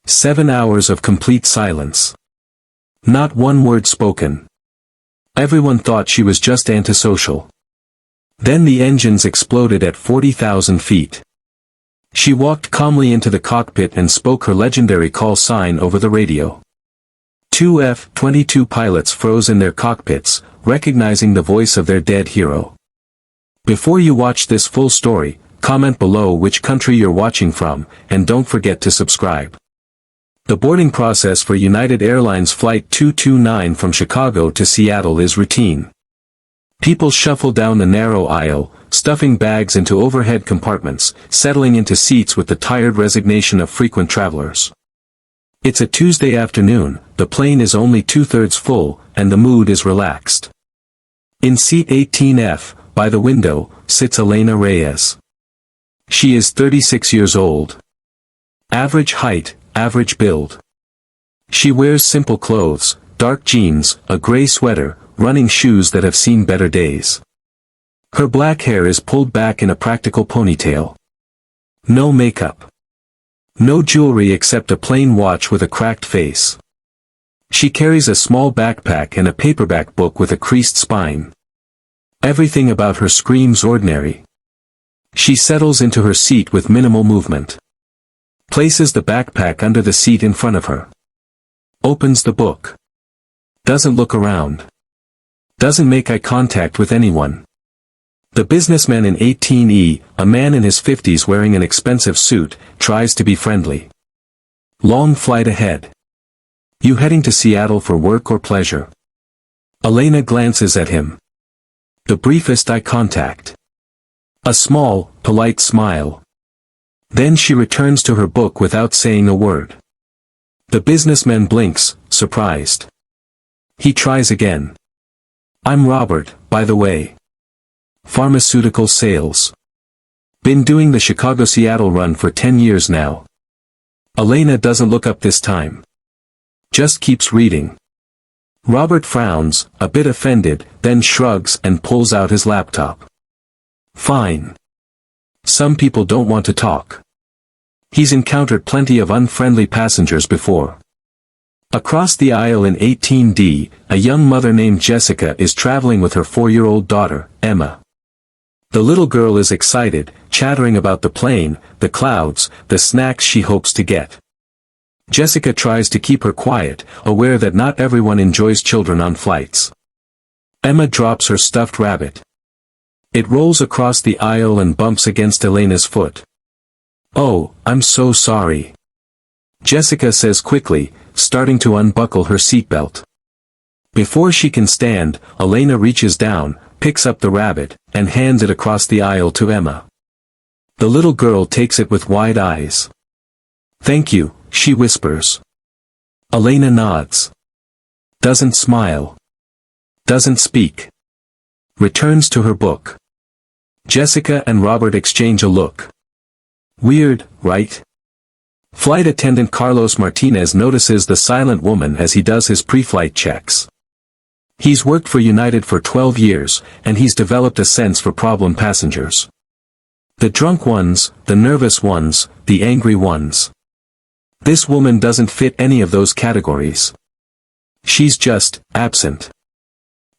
7 hours of complete silence. Not one word spoken. Everyone thought she was just antisocial. Then the engines exploded at 40,000 feet. She walked calmly into the cockpit and spoke her legendary call sign over the radio. 2 F-22 pilots froze in their cockpits, recognizing the voice of their dead hero. Before you watch this full story, comment below which country you're watching from, and don't forget to subscribe. The boarding process for United Airlines Flight 229 from Chicago to Seattle is routine. People shuffle down the narrow aisle, stuffing bags into overhead compartments, settling into seats with the tired resignation of frequent travelers. It's a Tuesday afternoon, the plane is only 2/3 full, and the mood is relaxed. In seat 18F, by the window, sits Elena Reyes. She is 36 years old. Average height, average build. She wears simple clothes, dark jeans, a gray sweater, running shoes that have seen better days. Her black hair is pulled back in a practical ponytail. No makeup. No jewelry except a plain watch with a cracked face. She carries a small backpack and a paperback book with a creased spine. Everything about her screams ordinary. She settles into her seat with minimal movement. Places the backpack under the seat in front of her. Opens the book. Doesn't look around. Doesn't make eye contact with anyone. The businessman in 18E, a man in his 50s wearing an expensive suit, tries to be friendly. Long flight ahead. You heading to Seattle for work or pleasure? Elena glances at him. The briefest eye contact. A small, polite smile. Then she returns to her book without saying a word. The businessman blinks, surprised. He tries again. I'm Robert, by the way. Pharmaceutical sales. Been doing the Chicago-Seattle run for 10 years now. Elena doesn't look up this time. Just keeps reading. Robert frowns, a bit offended, then shrugs and pulls out his laptop. Fine. Some people don't want to talk. He's encountered plenty of unfriendly passengers before. Across the aisle in 18D, a young mother named Jessica is traveling with her 4-year-old daughter, Emma. The little girl is excited, chattering about the plane, the clouds, the snacks she hopes to get. Jessica tries to keep her quiet, aware that not everyone enjoys children on flights. Emma drops her stuffed rabbit. It rolls across the aisle and bumps against Elena's foot. Oh, I'm so sorry. Jessica says quickly, starting to unbuckle her seatbelt. Before she can stand, Elena reaches down, picks up the rabbit, and hands it across the aisle to Emma. The little girl takes it with wide eyes. Thank you, she whispers. Elena nods. Doesn't smile. Doesn't speak. Returns to her book. Jessica and Robert exchange a look. Weird, right? Flight attendant Carlos Martinez notices the silent woman as he does his pre-flight checks. He's worked for United for 12 years, and he's developed a sense for problem passengers. The drunk ones, the nervous ones, the angry ones. This woman doesn't fit any of those categories. She's just absent.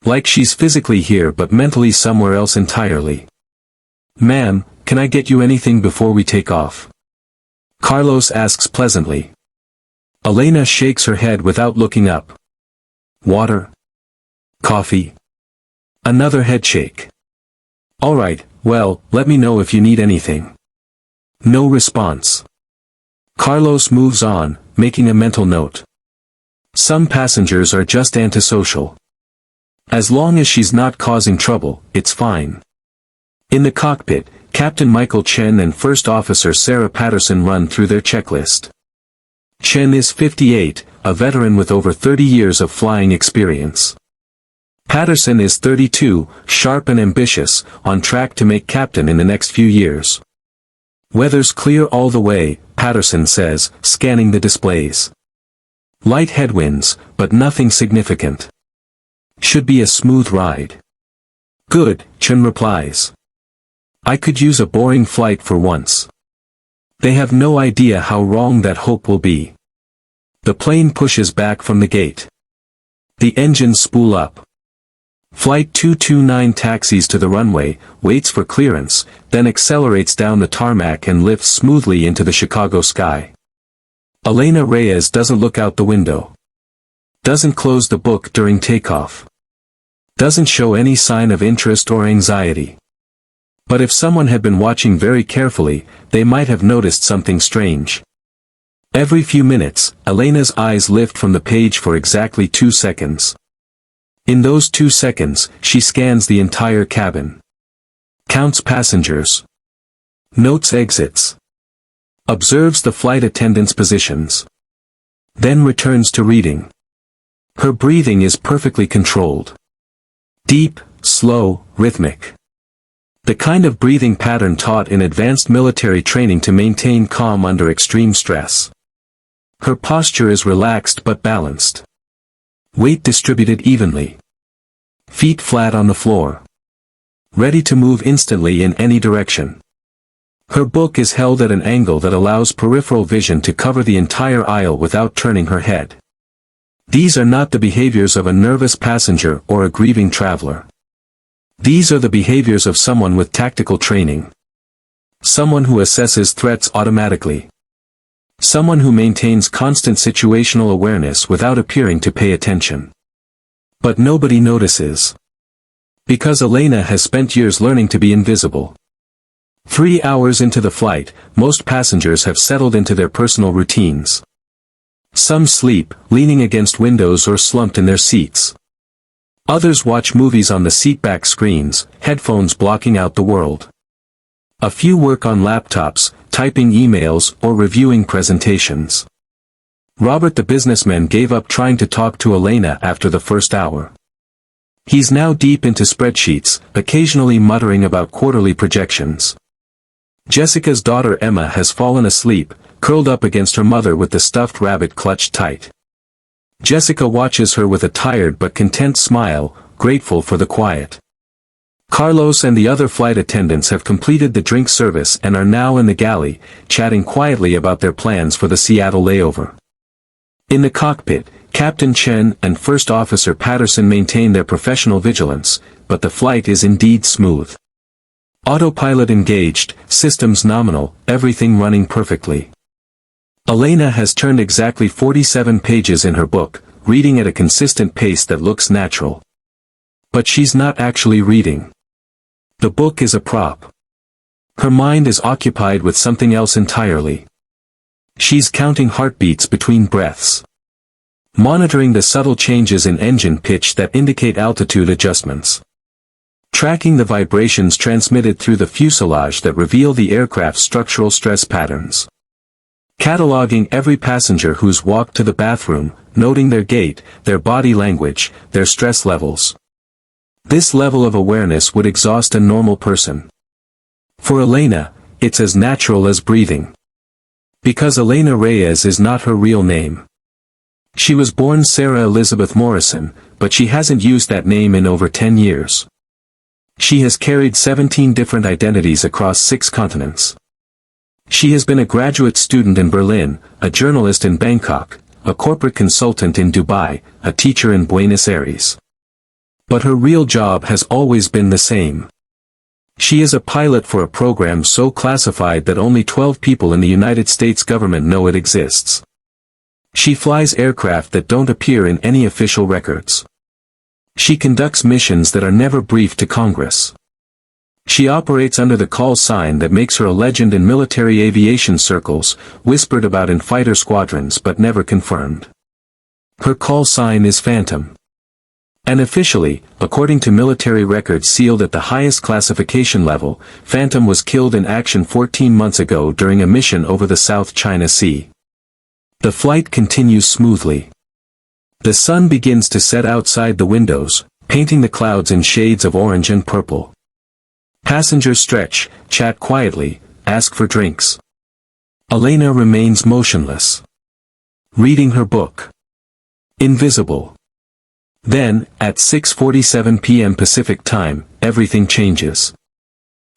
Like she's physically here but mentally somewhere else entirely. Ma'am, can I get you anything before we take off? Carlos asks pleasantly. Elena shakes her head without looking up. Water? Coffee? Another headshake. All right, well, let me know if you need anything. No response. Carlos moves on, making a mental note. Some passengers are just antisocial. As long as she's not causing trouble, it's fine. In the cockpit, Captain Michael Chen and First Officer Sarah Patterson run through their checklist. Chen is 58, a veteran with over 30 years of flying experience. Patterson is 32, sharp and ambitious, on track to make captain in the next few years. Weather's clear all the way, Patterson says, scanning the displays. Light headwinds, but nothing significant. Should be a smooth ride. Good, Chen replies. I could use a boring flight for once. They have no idea how wrong that hope will be. The plane pushes back from the gate. The engines spool up. Flight 229 taxis to the runway, waits for clearance, then accelerates down the tarmac and lifts smoothly into the Chicago sky. Elena Reyes doesn't look out the window. Doesn't close the book during takeoff. Doesn't show any sign of interest or anxiety. But if someone had been watching very carefully, they might have noticed something strange. Every few minutes, Elena's eyes lift from the page for exactly 2 seconds. In those 2 seconds, she scans the entire cabin. Counts passengers. Notes exits. Observes the flight attendants' positions. Then returns to reading. Her breathing is perfectly controlled. Deep, slow, rhythmic. The kind of breathing pattern taught in advanced military training to maintain calm under extreme stress. Her posture is relaxed but balanced. Weight distributed evenly. Feet flat on the floor. Ready to move instantly in any direction. Her book is held at an angle that allows peripheral vision to cover the entire aisle without turning her head. These are not the behaviors of a nervous passenger or a grieving traveler. These are the behaviors of someone with tactical training. Someone who assesses threats automatically. Someone who maintains constant situational awareness without appearing to pay attention. But nobody notices. Because Elena has spent years learning to be invisible. 3 hours into the flight, most passengers have settled into their personal routines. Some sleep, leaning against windows or slumped in their seats. Others watch movies on the seatback screens, headphones blocking out the world. A few work on laptops, typing emails or reviewing presentations. Robert the businessman gave up trying to talk to Elena after the first hour. He's now deep into spreadsheets, occasionally muttering about quarterly projections. Jessica's daughter Emma has fallen asleep, curled up against her mother with the stuffed rabbit clutched tight. Jessica watches her with a tired but content smile, grateful for the quiet. Carlos and the other flight attendants have completed the drink service and are now in the galley, chatting quietly about their plans for the Seattle layover. In the cockpit, Captain Chen and First Officer Patterson maintain their professional vigilance, but the flight is indeed smooth. Autopilot engaged, systems nominal, everything running perfectly. Elena has turned exactly 47 pages in her book, reading at a consistent pace that looks natural. But she's not actually reading. The book is a prop. Her mind is occupied with something else entirely. She's counting heartbeats between breaths. Monitoring the subtle changes in engine pitch that indicate altitude adjustments. Tracking the vibrations transmitted through the fuselage that reveal the aircraft's structural stress patterns. Cataloging every passenger who's walked to the bathroom, noting their gait, their body language, their stress levels. This level of awareness would exhaust a normal person. For Elena, it's as natural as breathing. Because Elena Reyes is not her real name. She was born Sarah Elizabeth Morrison, but she hasn't used that name in over 10 years. She has carried 17 different identities across 6 continents. She has been a graduate student in Berlin, a journalist in Bangkok, a corporate consultant in Dubai, a teacher in Buenos Aires. But her real job has always been the same. She is a pilot for a program so classified that only 12 people in the United States government know it exists. She flies aircraft that don't appear in any official records. She conducts missions that are never briefed to Congress. She operates under the call sign that makes her a legend in military aviation circles, whispered about in fighter squadrons but never confirmed. Her call sign is Phantom. And officially, according to military records sealed at the highest classification level, Phantom was killed in action 14 months ago during a mission over the South China Sea. The flight continues smoothly. The sun begins to set outside the windows, painting the clouds in shades of orange and purple. Passengers stretch, chat quietly, ask for drinks. Elena remains motionless. Reading her book. Invisible. Then, at 6:47 p.m. Pacific Time, everything changes.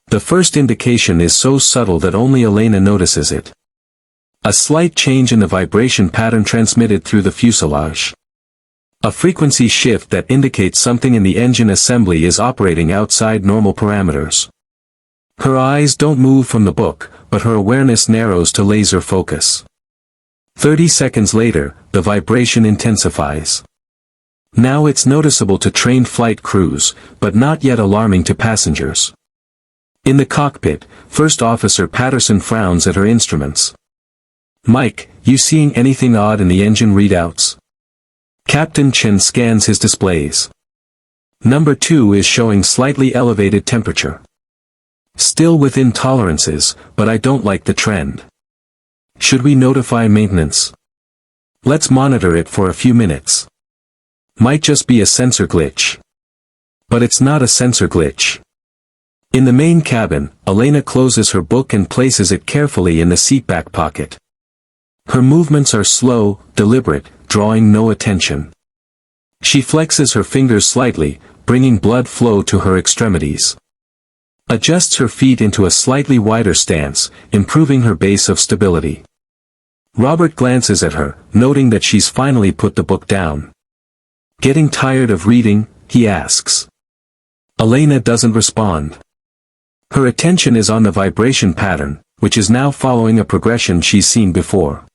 The first indication is so subtle that only Elena notices it. A slight change in the vibration pattern transmitted through the fuselage. A frequency shift that indicates something in the engine assembly is operating outside normal parameters. Her eyes don't move from the book, but her awareness narrows to laser focus. 30 seconds later, the vibration intensifies. Now it's noticeable to trained flight crews, but not yet alarming to passengers. In the cockpit, First Officer Patterson frowns at her instruments. "Mike, you seeing anything odd in the engine readouts?" Captain Chen scans his displays. Number 2 is showing slightly elevated temperature. Still within tolerances, but I don't like the trend. Should we notify maintenance? Let's monitor it for a few minutes. Might just be a sensor glitch. But it's not a sensor glitch. In the main cabin, Elena closes her book and places it carefully in the seatback pocket. Her movements are slow, deliberate, drawing no attention. She flexes her fingers slightly, bringing blood flow to her extremities. Adjusts her feet into a slightly wider stance, improving her base of stability. Robert glances at her, noting that she's finally put the book down. "Getting tired of reading?" he asks. Elena doesn't respond. Her attention is on the vibration pattern, which is now following a progression she's seen before.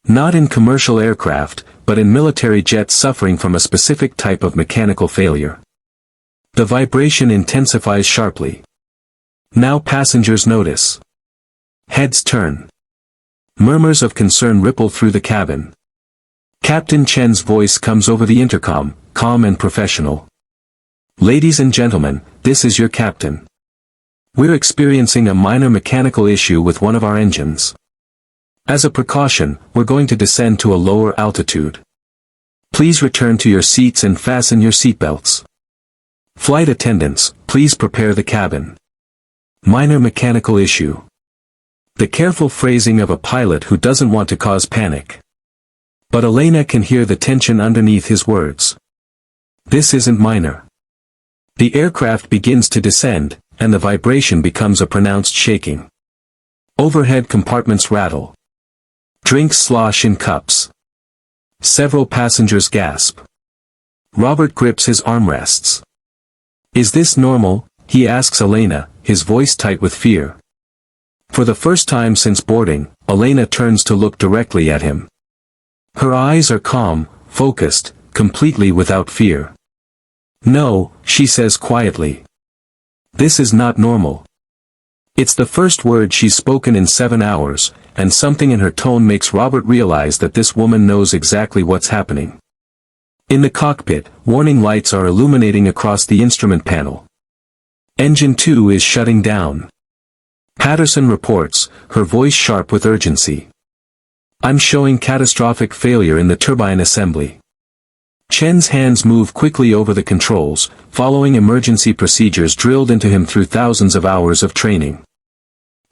Not in commercial aircraft, but in military jets suffering from a specific type of mechanical failure. The vibration intensifies sharply. Now passengers notice. Heads turn. Murmurs of concern ripple through the cabin. Captain Chen's voice comes over the intercom, calm and professional. "Ladies and gentlemen, this is your captain. We're experiencing a minor mechanical issue with one of our engines. As a precaution, we're going to descend to a lower altitude. Please return to your seats and fasten your seatbelts. Flight attendants, please prepare the cabin. Minor mechanical issue." The careful phrasing of a pilot who doesn't want to cause panic. But Elena can hear the tension underneath his words. This isn't minor. The aircraft begins to descend, and the vibration becomes a pronounced shaking. Overhead compartments rattle. Drinks slosh in cups. Several passengers gasp. Robert grips his armrests. "Is this normal?" he asks Elena, his voice tight with fear. For the first time since boarding, Elena turns to look directly at him. Her eyes are calm, focused, completely without fear. "No," she says quietly. "This is not normal." It's the first word she's spoken in 7 hours, and something in her tone makes Robert realize that this woman knows exactly what's happening. In the cockpit, warning lights are illuminating across the instrument panel. Engine 2 is shutting down. Patterson reports, her voice sharp with urgency. "I'm showing catastrophic failure in the turbine assembly." Chen's hands move quickly over the controls, following emergency procedures drilled into him through thousands of hours of training.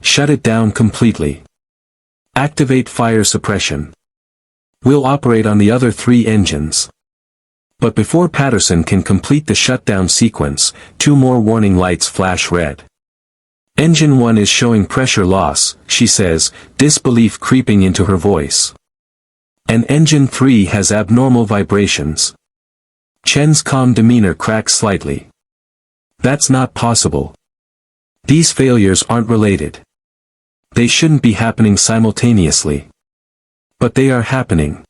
"Shut it down completely. Activate fire suppression. We'll operate on the other 3 engines." But before Patterson can complete the shutdown sequence, 2 more warning lights flash red. "Engine 1 is showing pressure loss," she says, disbelief creeping into her voice. "And Engine 3 has abnormal vibrations." Chen's calm demeanor cracks slightly. "That's not possible. These failures aren't related. They shouldn't be happening simultaneously. But they are happening."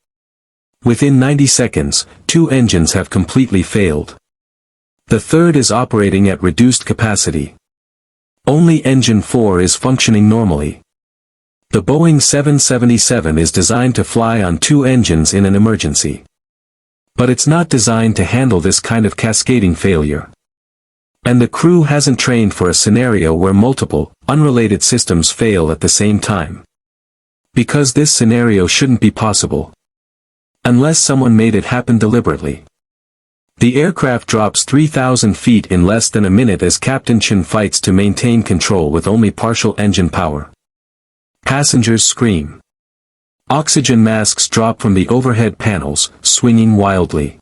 Within 90 seconds, 2 engines have completely failed. The third is operating at reduced capacity. Only Engine 4 is functioning normally. The Boeing 777 is designed to fly on 2 engines in an emergency. But it's not designed to handle this kind of cascading failure. And the crew hasn't trained for a scenario where multiple, unrelated systems fail at the same time. Because this scenario shouldn't be possible. Unless someone made it happen deliberately. The aircraft drops 3,000 feet in less than a minute as Captain Chen fights to maintain control with only partial engine power. Passengers scream. Oxygen masks drop from the overhead panels, swinging wildly.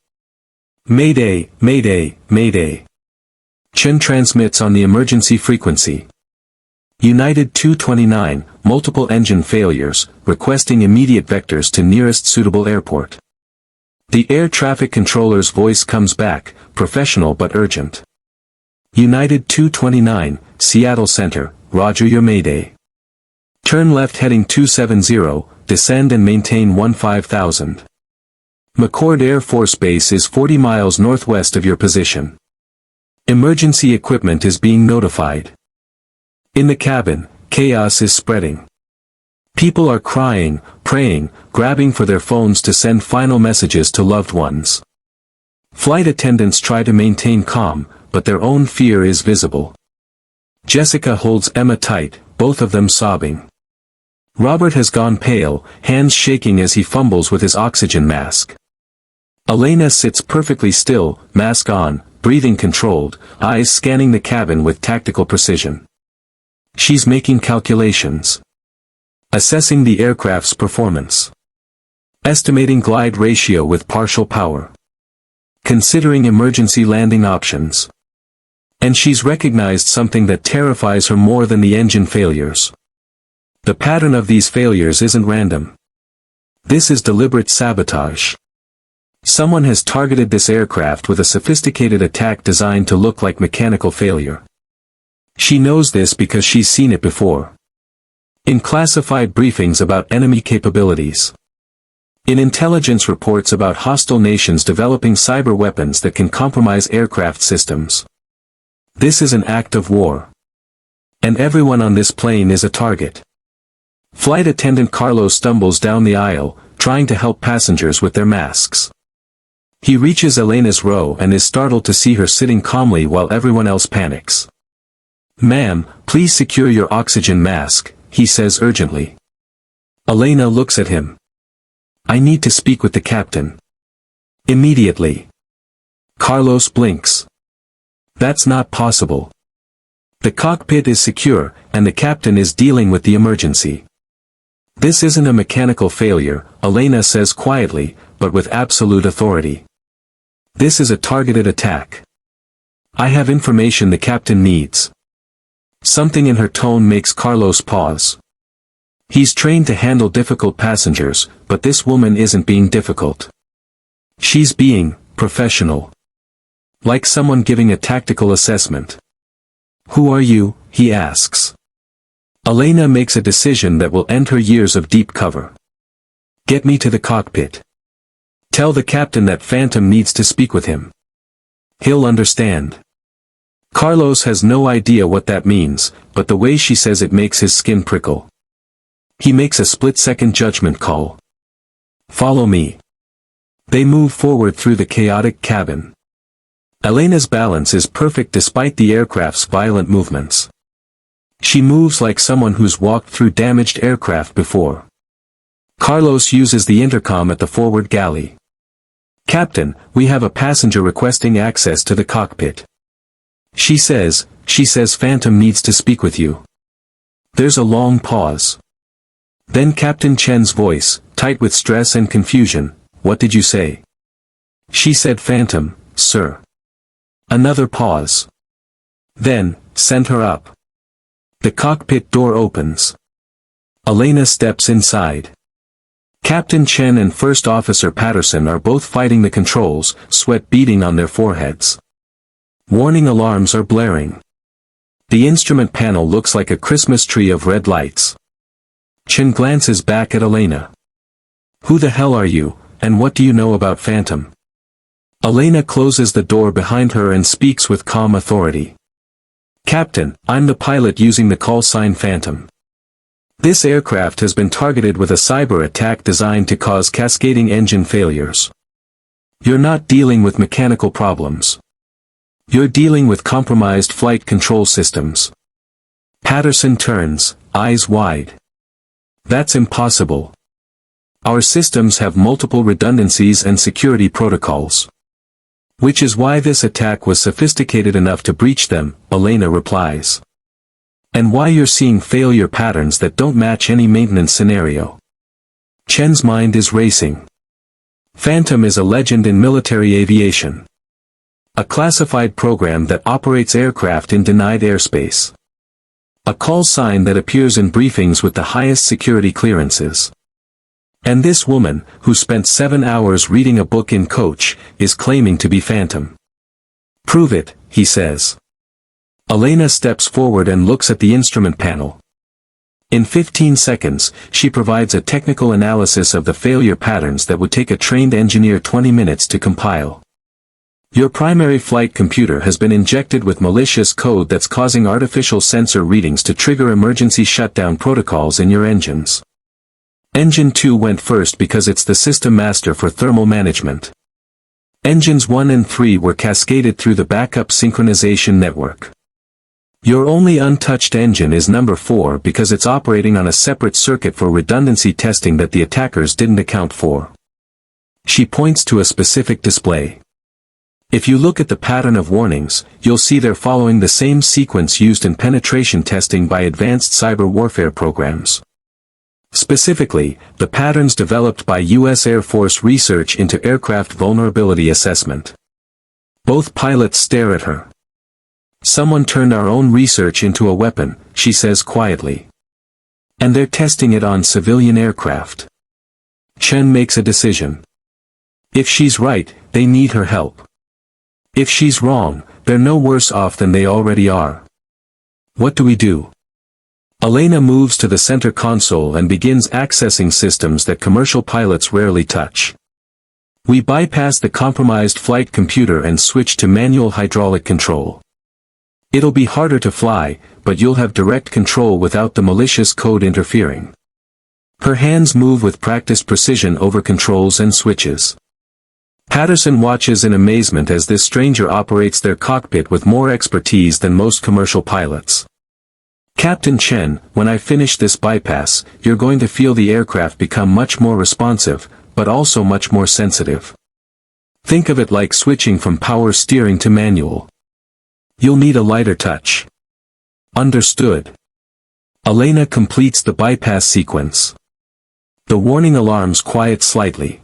"Mayday, mayday, mayday." Chen transmits on the emergency frequency. United 229, multiple engine failures, requesting immediate vectors to nearest suitable airport. The air traffic controller's voice comes back, professional but urgent. United 229, Seattle Center, roger your mayday. Turn left heading 270, descend and maintain 15,000. McCord Air Force Base is 40 miles northwest of your position. Emergency equipment is being notified. In the cabin, chaos is spreading. People are crying, praying, grabbing for their phones to send final messages to loved ones. Flight attendants try to maintain calm, but their own fear is visible. Jessica holds Emma tight, both of them sobbing. Robert has gone pale, hands shaking as he fumbles with his oxygen mask. Elena sits perfectly still, mask on, breathing controlled, eyes scanning the cabin with tactical precision. She's making calculations. Assessing the aircraft's performance. Estimating glide ratio with partial power. Considering emergency landing options. And she's recognized something that terrifies her more than the engine failures. The pattern of these failures isn't random. This is deliberate sabotage. Someone has targeted this aircraft with a sophisticated attack designed to look like mechanical failure. She knows this because she's seen it before. In classified briefings about enemy capabilities. In intelligence reports about hostile nations developing cyber weapons that can compromise aircraft systems. This is an act of war. And everyone on this plane is a target. Flight attendant Carlos stumbles down the aisle, trying to help passengers with their masks. He reaches Elena's row and is startled to see her sitting calmly while everyone else panics. "Ma'am, please secure your oxygen mask," he says urgently. Elena looks at him. "I need to speak with the captain. Immediately." Carlos blinks. "That's not possible. The cockpit is secure, and the captain is dealing with the emergency." "This isn't a mechanical failure," Elena says quietly, but with absolute authority. "This is a targeted attack. I have information the captain needs." Something in her tone makes Carlos pause. He's trained to handle difficult passengers, but this woman isn't being difficult. She's being professional. Like someone giving a tactical assessment. "Who are you?" he asks. Elena makes a decision that will end her years of deep cover. "Get me to the cockpit. Tell the captain that Phantom needs to speak with him. He'll understand." Carlos has no idea what that means, but the way she says it makes his skin prickle. He makes a split-second judgment call. "Follow me." They move forward through the chaotic cabin. Elena's balance is perfect despite the aircraft's violent movements. She moves like someone who's walked through damaged aircraft before. Carlos uses the intercom at the forward galley. "Captain, we have a passenger requesting access to the cockpit." She says Phantom needs to speak with you." There's a long pause. Then Captain Chen's voice, tight with stress and confusion, "What did you say?" She said Phantom, sir. Another pause. Then, "Send her up." The cockpit door opens. Elena steps inside. Captain Chen and First Officer Patterson are both fighting the controls, sweat beading on their foreheads. Warning alarms are blaring. The instrument panel looks like a Christmas tree of red lights. Chen glances back at Elena. "Who the hell are you, and what do you know about Phantom?" Elena closes the door behind her and speaks with calm authority. "Captain, I'm the pilot using the call sign Phantom. This aircraft has been targeted with a cyber attack designed to cause cascading engine failures. You're not dealing with mechanical problems. You're dealing with compromised flight control systems." Patterson turns, eyes wide. "That's impossible. Our systems have multiple redundancies and security protocols. Which is why this attack was sophisticated enough to breach them," Elena replies. "And why you're seeing failure patterns that don't match any maintenance scenario." Chen's mind is racing. Phantom is a legend in military aviation. A classified program that operates aircraft in denied airspace. A call sign that appears in briefings with the highest security clearances. And this woman, who spent 7 hours reading a book in coach, is claiming to be Phantom. Prove it, he says. Elena steps forward and looks at the instrument panel. In 15 seconds, she provides a technical analysis of the failure patterns that would take a trained engineer 20 minutes to compile. Your primary flight computer has been injected with malicious code that's causing artificial sensor readings to trigger emergency shutdown protocols in your engines. Engine 2 went first because it's the system master for thermal management. Engines 1 and 3 were cascaded through the backup synchronization network. Your only untouched engine is number 4 because it's operating on a separate circuit for redundancy testing that the attackers didn't account for. She points to a specific display. If you look at the pattern of warnings, you'll see they're following the same sequence used in penetration testing by advanced cyber warfare programs. Specifically, the patterns developed by U.S. Air Force research into aircraft vulnerability assessment. Both pilots stare at her. Someone turned our own research into a weapon, she says quietly. And they're testing it on civilian aircraft. Chen makes a decision. If she's right, they need her help. If she's wrong, they're no worse off than they already are. What do we do? Elena moves to the center console and begins accessing systems that commercial pilots rarely touch. We bypass the compromised flight computer and switch to manual hydraulic control. It'll be harder to fly, but you'll have direct control without the malicious code interfering. Her hands move with practiced precision over controls and switches. Patterson watches in amazement as this stranger operates their cockpit with more expertise than most commercial pilots. Captain Chen, when I finish this bypass, you're going to feel the aircraft become much more responsive, but also much more sensitive. Think of it like switching from power steering to manual. You'll need a lighter touch. Understood. Elena completes the bypass sequence. The warning alarms quiet slightly.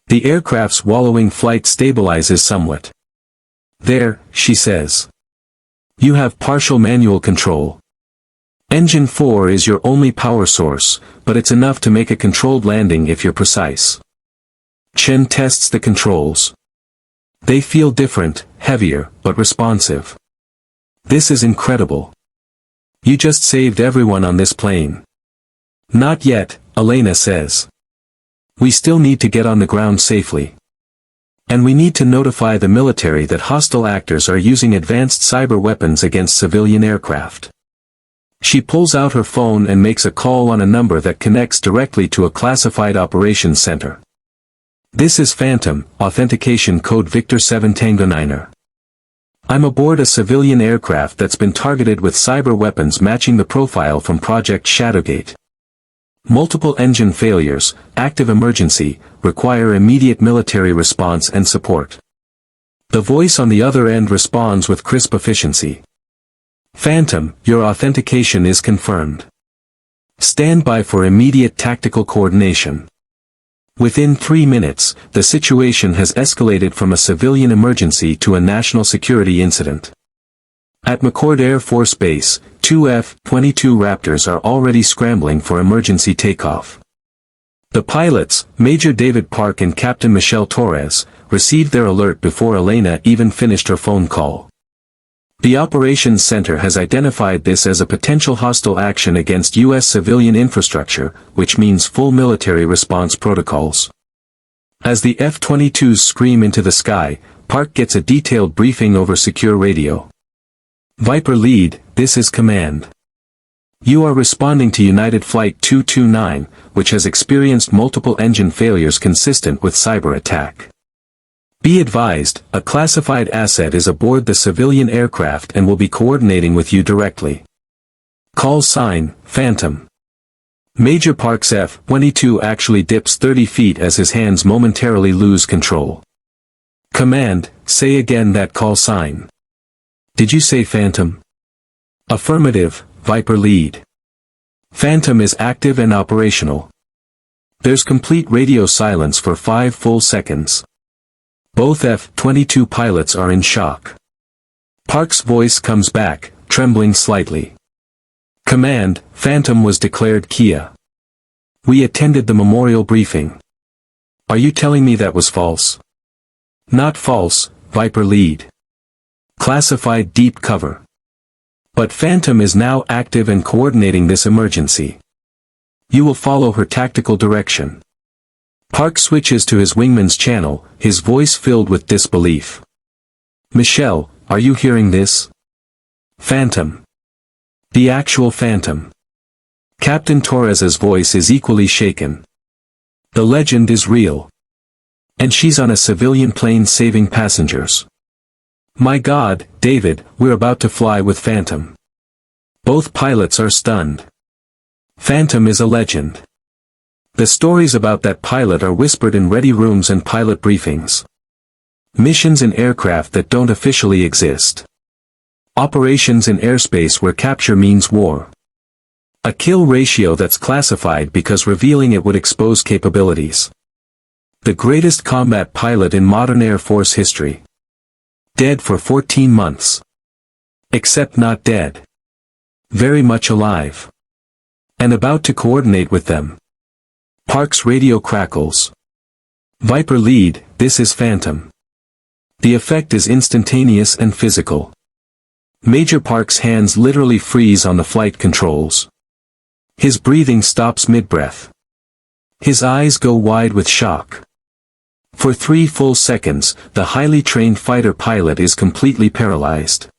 The aircraft's wallowing flight stabilizes somewhat. There, she says. You have partial manual control. Engine 4 is your only power source, but it's enough to make a controlled landing if you're precise. Chen tests the controls. They feel different, heavier, but responsive. This is incredible. You just saved everyone on this plane. Not yet, Elena says. We still need to get on the ground safely. And we need to notify the military that hostile actors are using advanced cyber weapons against civilian aircraft. She pulls out her phone and makes a call on a number that connects directly to a classified operations center. This is Phantom, authentication code Victor 7 Tango 9er. I'm aboard a civilian aircraft that's been targeted with cyber weapons matching the profile from Project Shadowgate. Multiple engine failures, active emergency, require immediate military response and support. The voice on the other end responds with crisp efficiency. Phantom, your authentication is confirmed. Stand by for immediate tactical coordination. Within 3 minutes, the situation has escalated from a civilian emergency to a national security incident. At McCord Air Force Base, 2 F-22 Raptors are already scrambling for emergency takeoff. The pilots, Major David Park and Captain Michelle Torres, received their alert before Elena even finished her phone call. The operations center has identified this as a potential hostile action against U.S. civilian infrastructure, which means full military response protocols. As the F-22s scream into the sky, Park gets a detailed briefing over secure radio. Viper Lead, this is command. You are responding to United Flight 229, which has experienced multiple engine failures consistent with cyber attack. Be advised, a classified asset is aboard the civilian aircraft and will be coordinating with you directly. Call sign, Phantom. Major Park's F-22 actually dips 30 feet as his hands momentarily lose control. Command, say again that call sign. Did you say Phantom? Affirmative, Viper Lead. Phantom is active and operational. There's complete radio silence for 5 full seconds. Both F-22 pilots are in shock. Park's voice comes back, trembling slightly. Command, Phantom was declared Kia. We attended the memorial briefing. Are you telling me that was false? Not false, Viper lead. Classified deep cover. But Phantom is now active and coordinating this emergency. You will follow her tactical direction. Park switches to his wingman's channel, his voice filled with disbelief. Michelle, are you hearing this? Phantom. The actual Phantom. Captain Torres's voice is equally shaken. The legend is real. And she's on a civilian plane saving passengers. My God, David, we're about to fly with Phantom. Both pilots are stunned. Phantom is a legend. The stories about that pilot are whispered in ready rooms and pilot briefings. Missions in aircraft that don't officially exist. Operations in airspace where capture means war. A kill ratio that's classified because revealing it would expose capabilities. The greatest combat pilot in modern Air Force history. Dead for 14 months. Except not dead. Very much alive. And about to coordinate with them. Park's radio crackles. Viper lead, this is Phantom. The effect is instantaneous and physical. Major Park's hands literally freeze on the flight controls. His breathing stops mid-breath. His eyes go wide with shock. For 3 full seconds, the highly trained fighter pilot is completely paralyzed.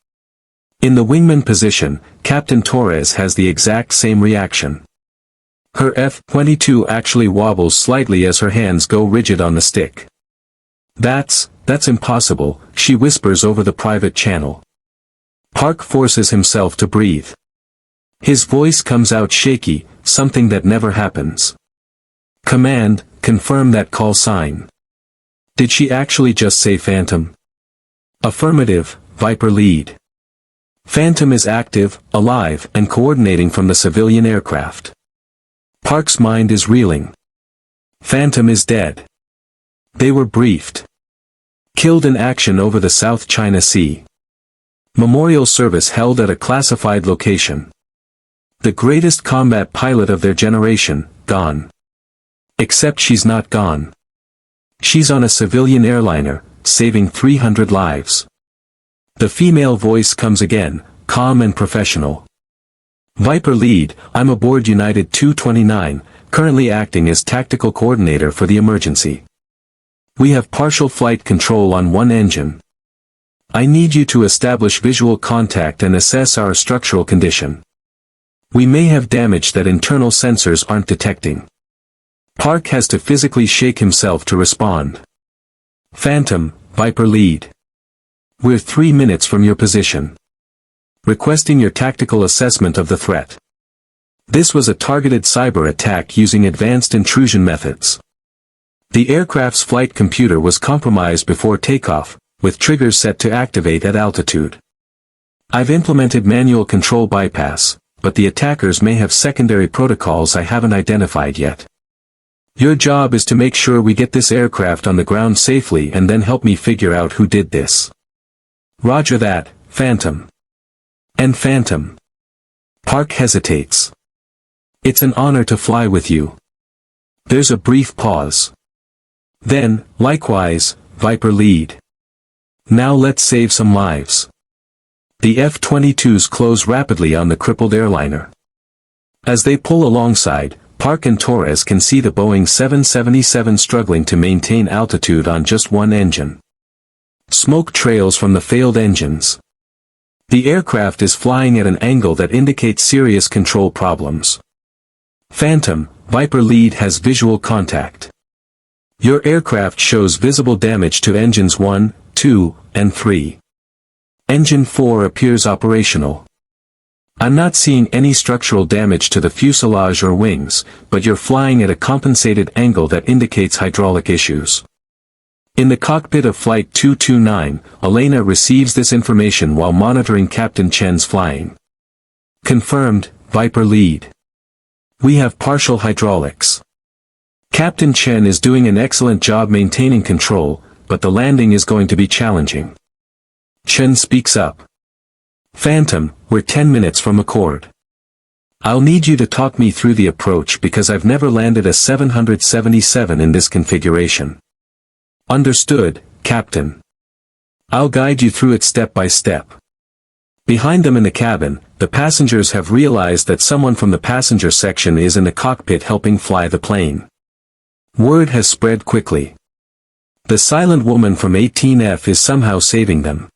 In the wingman position, Captain Torres has the exact same reaction. Her F-22 actually wobbles slightly as her hands go rigid on the stick. That's impossible, she whispers over the private channel. Park forces himself to breathe. His voice comes out shaky, something that never happens. Command, confirm that call sign. Did she actually just say Phantom? Affirmative, Viper lead. Phantom is active, alive, and coordinating from the civilian aircraft. Park's mind is reeling. Phantom is dead. They were briefed. Killed in action over the South China Sea. Memorial service held at a classified location. The greatest combat pilot of their generation, gone. Except she's not gone. She's on a civilian airliner, saving 300 lives. The female voice comes again, calm and professional. Viper lead, I'm aboard United 229, currently acting as tactical coordinator for the emergency. We have partial flight control on one engine. I need you to establish visual contact and assess our structural condition. We may have damage that internal sensors aren't detecting. Park has to physically shake himself to respond. Phantom, Viper lead. We're 3 minutes from your position. Requesting your tactical assessment of the threat. This was a targeted cyber attack using advanced intrusion methods. The aircraft's flight computer was compromised before takeoff, with triggers set to activate at altitude. I've implemented manual control bypass, but the attackers may have secondary protocols I haven't identified yet. Your job is to make sure we get this aircraft on the ground safely and then help me figure out who did this. Roger that, Phantom. And Phantom. Park hesitates. It's an honor to fly with you. There's a brief pause. Then, likewise, Viper lead. Now let's save some lives. The F-22s close rapidly on the crippled airliner. As they pull alongside, Park and Torres can see the Boeing 777 struggling to maintain altitude on just one engine. Smoke trails from the failed engines. The aircraft is flying at an angle that indicates serious control problems. Phantom, Viper lead has visual contact. Your aircraft shows visible damage to engines 1, 2, and 3. Engine 4 appears operational. I'm not seeing any structural damage to the fuselage or wings, but you're flying at a compensated angle that indicates hydraulic issues. In the cockpit of Flight 229, Elena receives this information while monitoring Captain Chen's flying. Confirmed, Viper lead. We have partial hydraulics. Captain Chen is doing an excellent job maintaining control, but the landing is going to be challenging. Chen speaks up. Phantom, we're 10 minutes from accord. I'll need you to talk me through the approach because I've never landed a 777 in this configuration. Understood, Captain. I'll guide you through it step by step. Behind them in the cabin, the passengers have realized that someone from the passenger section is in the cockpit helping fly the plane. Word has spread quickly. The silent woman from 18F is somehow saving them.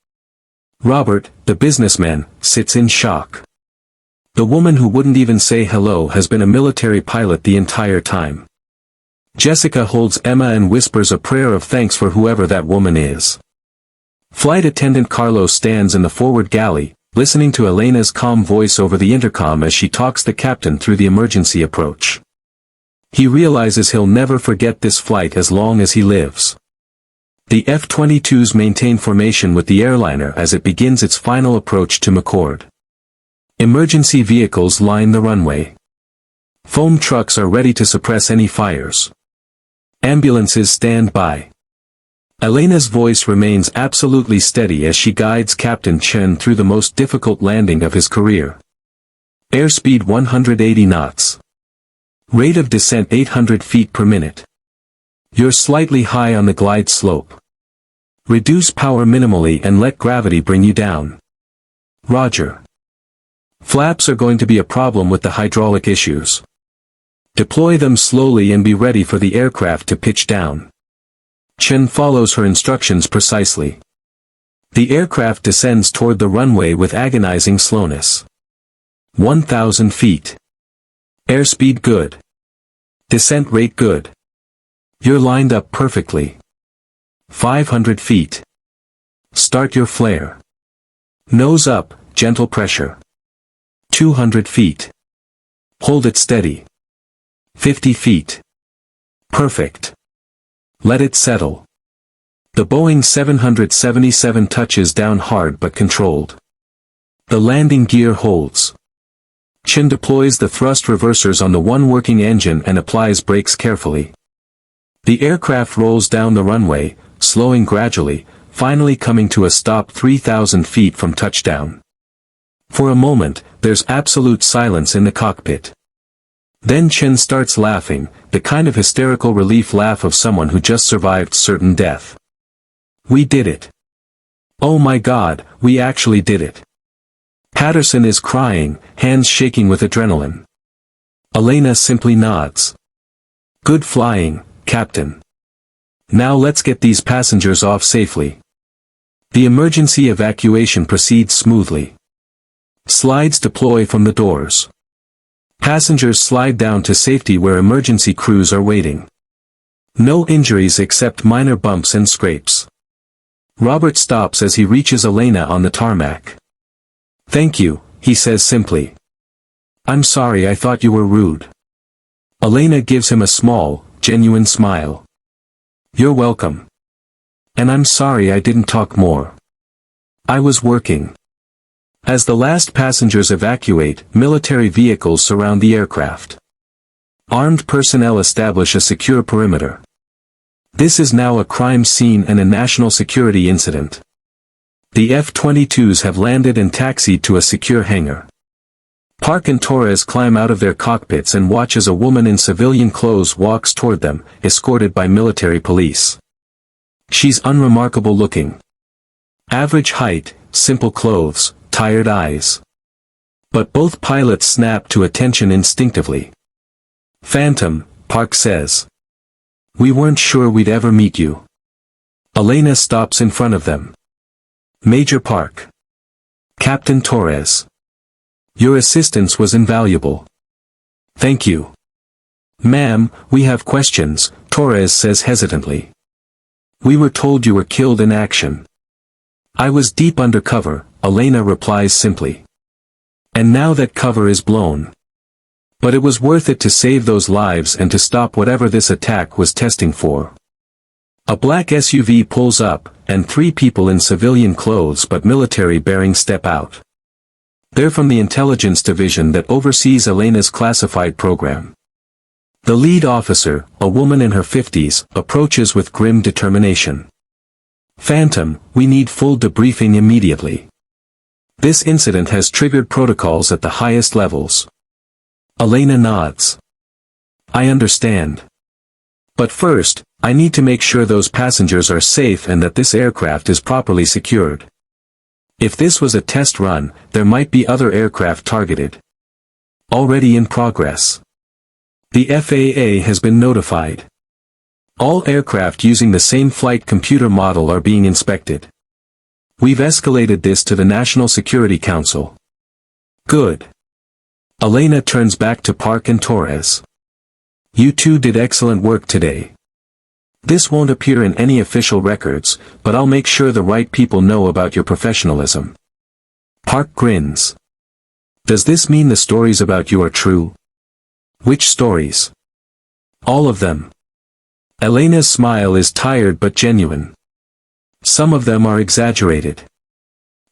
Robert, the businessman, sits in shock. The woman who wouldn't even say hello has been a military pilot the entire time. Jessica holds Emma and whispers a prayer of thanks for whoever that woman is. Flight attendant Carlos stands in the forward galley, listening to Elena's calm voice over the intercom as she talks the captain through the emergency approach. He realizes he'll never forget this flight as long as he lives. The F-22s maintain formation with the airliner as it begins its final approach to McCord. Emergency vehicles line the runway. Foam trucks are ready to suppress any fires. Ambulances stand by. Elena's voice remains absolutely steady as she guides Captain Chen through the most difficult landing of his career. Airspeed 180 knots. Rate of descent 800 feet per minute. You're slightly high on the glide slope. Reduce power minimally and let gravity bring you down. Roger. Flaps are going to be a problem with the hydraulic issues. Deploy them slowly and be ready for the aircraft to pitch down. Chen follows her instructions precisely. The aircraft descends toward the runway with agonizing slowness. 1,000 feet. Airspeed good. Descent rate good. You're lined up perfectly. 500 feet. Start your flare. Nose up, gentle pressure. 200 feet. Hold it steady. 50 feet. Perfect. Let it settle. The Boeing 777 touches down hard but controlled. The landing gear holds. Chen deploys the thrust reversers on the one working engine and applies brakes carefully. The aircraft rolls down the runway, slowing gradually, finally coming to a stop 3,000 feet from touchdown. For a moment, there's absolute silence in the cockpit. Then Chen starts laughing, the kind of hysterical relief laugh of someone who just survived certain death. We did it. Oh my God, we actually did it. Patterson is crying, hands shaking with adrenaline. Elena simply nods. Good flying, Captain. Now let's get these passengers off safely. The emergency evacuation proceeds smoothly. Slides deploy from the doors. Passengers slide down to safety where emergency crews are waiting. No injuries except minor bumps and scrapes. Robert stops as he reaches Elena on the tarmac. Thank you, he says simply. I'm sorry, I thought you were rude. Elena gives him a small, genuine smile. You're welcome. And I'm sorry I didn't talk more. I was working. As the last passengers evacuate, military vehicles surround the aircraft. Armed personnel establish a secure perimeter. This is now a crime scene and a national security incident. The F-22s have landed and taxied to a secure hangar. Park and Torres climb out of their cockpits and watch as a woman in civilian clothes walks toward them, escorted by military police. She's unremarkable looking. Average height, simple clothes, tired eyes. But both pilots snap to attention instinctively. Phantom, Park says. We weren't sure we'd ever meet you. Elena stops in front of them. Major Park. Captain Torres. Your assistance was invaluable. Thank you. Ma'am, we have questions, Torres says hesitantly. We were told you were killed in action. I was deep under cover, Elena replies simply. And now that cover is blown. But it was worth it to save those lives and to stop whatever this attack was testing for. A black SUV pulls up, and 3 people in civilian clothes but military bearing step out. They're from the intelligence division that oversees Elena's classified program. The lead officer, a woman in her 50s, approaches with grim determination. Phantom, we need full debriefing immediately. This incident has triggered protocols at the highest levels. Elena nods. I understand. But first, I need to make sure those passengers are safe and that this aircraft is properly secured. If this was a test run, there might be other aircraft targeted. Already in progress. The FAA has been notified. All aircraft using the same flight computer model are being inspected. We've escalated this to the National Security Council. Good. Elena turns back to Park and Torres. You two did excellent work today. This won't appear in any official records, but I'll make sure the right people know about your professionalism. Park grins. Does this mean the stories about you are true? Which stories? All of them. Elena's smile is tired but genuine. Some of them are exaggerated.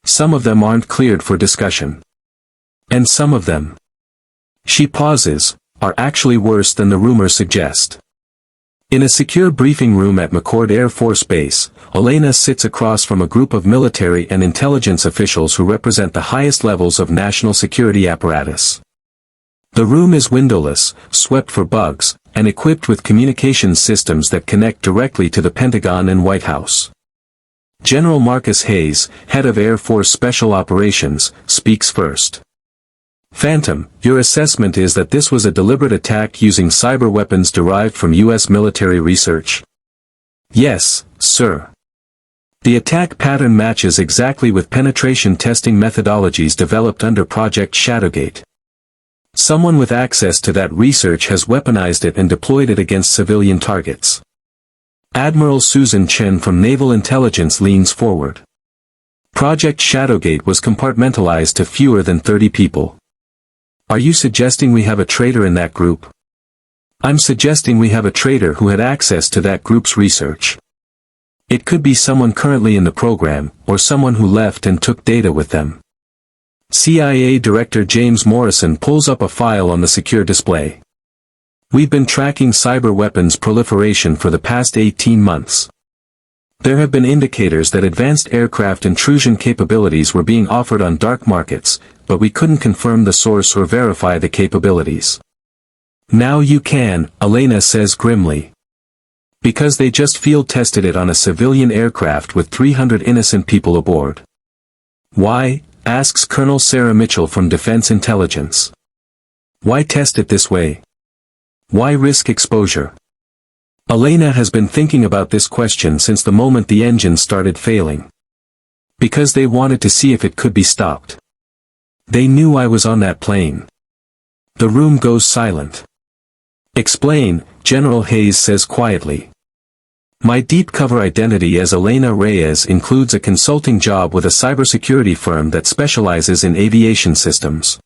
Some of them aren't cleared for discussion. And some of them, she pauses, are actually worse than the rumors suggest. In a secure briefing room at McCord Air Force Base, Elena sits across from a group of military and intelligence officials who represent the highest levels of national security apparatus. The room is windowless, swept for bugs, and equipped with communications systems that connect directly to the Pentagon and White House. General Marcus Hayes, head of Air Force Special Operations, speaks first. Phantom, your assessment is that this was a deliberate attack using cyber weapons derived from U.S. military research? Yes, sir. The attack pattern matches exactly with penetration testing methodologies developed under Project Shadowgate. Someone with access to that research has weaponized it and deployed it against civilian targets. Admiral Susan Chen from Naval Intelligence leans forward. Project Shadowgate was compartmentalized to fewer than 30 people. Are you suggesting we have a traitor in that group? I'm suggesting we have a traitor who had access to that group's research. It could be someone currently in the program, or someone who left and took data with them. CIA Director James Morrison pulls up a file on the secure display. We've been tracking cyber weapons proliferation for the past 18 months. There have been indicators that advanced aircraft intrusion capabilities were being offered on dark markets, but we couldn't confirm the source or verify the capabilities. Now you can, Elena says grimly. Because they just field tested it on a civilian aircraft with 300 innocent people aboard. Why? Asks Colonel Sarah Mitchell from Defense Intelligence. Why test it this way? Why risk exposure? Elena has been thinking about this question since the moment the engine started failing. Because they wanted to see if it could be stopped. They knew I was on that plane. The room goes silent. Explain, General Hayes says quietly. My deep cover identity as Elena Reyes includes a consulting job with a cybersecurity firm that specializes in aviation systems.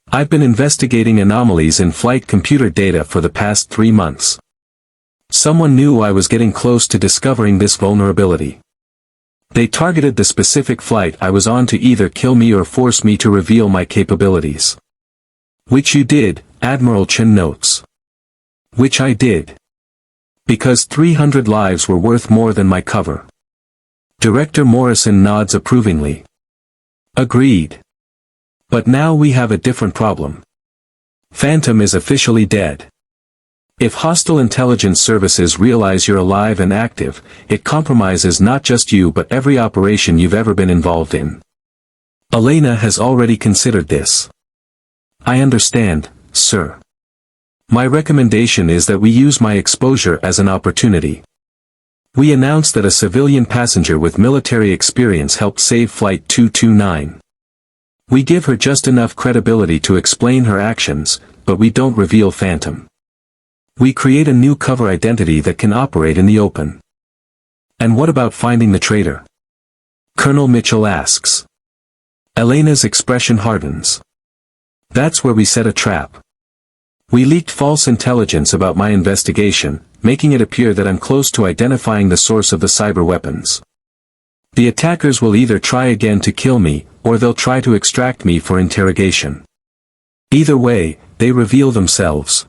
I've been investigating anomalies in flight computer data for the past 3 months. Someone knew I was getting close to discovering this vulnerability. They targeted the specific flight I was on to either kill me or force me to reveal my capabilities. Which you did, Admiral Chen notes. Which I did. Because 300 lives were worth more than my cover. Director Morrison nods approvingly. Agreed. But now we have a different problem. Phantom is officially dead. If hostile intelligence services realize you're alive and active, it compromises not just you but every operation you've ever been involved in. Elena has already considered this. I understand, sir. My recommendation is that we use my exposure as an opportunity. We announced that a civilian passenger with military experience helped save Flight 229. We give her just enough credibility to explain her actions, but we don't reveal Phantom. We create a new cover identity that can operate in the open. And what about finding the traitor? Colonel Mitchell asks. Elena's expression hardens. That's where we set a trap. We leaked false intelligence about my investigation, making it appear that I'm close to identifying the source of the cyber weapons. The attackers will either try again to kill me, or they'll try to extract me for interrogation. Either way, they reveal themselves.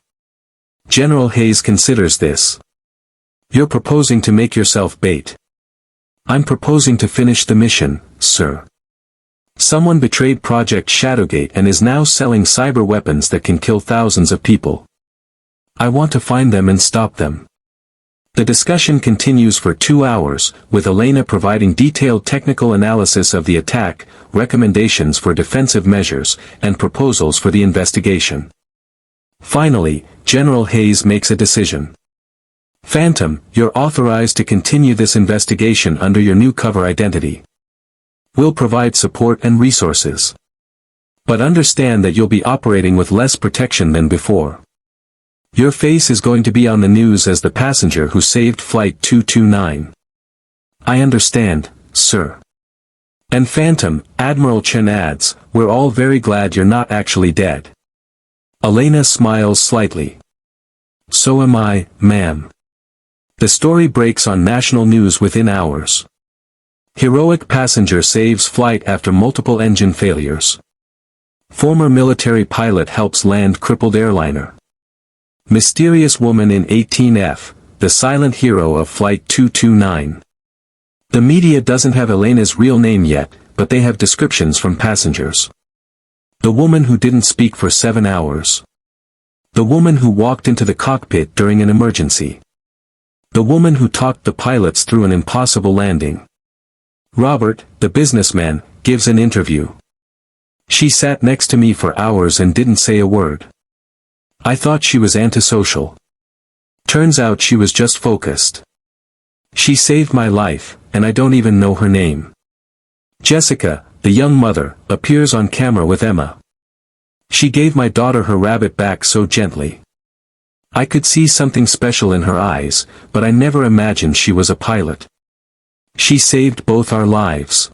General Hayes considers this. You're proposing to make yourself bait. I'm proposing to finish the mission, sir. Someone betrayed Project Shadowgate and is now selling cyber weapons that can kill thousands of people. I want to find them and stop them. The discussion continues for 2 hours, with Elena providing detailed technical analysis of the attack, recommendations for defensive measures, and proposals for the investigation. Finally, General Hayes makes a decision. Phantom, you're authorized to continue this investigation under your new cover identity. We'll provide support and resources. But understand that you'll be operating with less protection than before. Your face is going to be on the news as the passenger who saved Flight 229. I understand, sir. And Phantom, Admiral Chen adds, we're all very glad you're not actually dead. Elena smiles slightly. So am I, ma'am. The story breaks on national news within hours. Heroic passenger saves flight after multiple engine failures. Former military pilot helps land crippled airliner. Mysterious woman in 18F, the silent hero of Flight 229. The media doesn't have Elena's real name yet, but they have descriptions from passengers. The woman who didn't speak for 7 hours. The woman who walked into the cockpit during an emergency. The woman who talked the pilots through an impossible landing. Robert, the businessman, gives an interview. She sat next to me for hours and didn't say a word. I thought she was antisocial. Turns out she was just focused. She saved my life, and I don't even know her name. Jessica, the young mother, appears on camera with Emma. She gave my daughter her rabbit back so gently. I could see something special in her eyes, but I never imagined she was a pilot. She saved both our lives.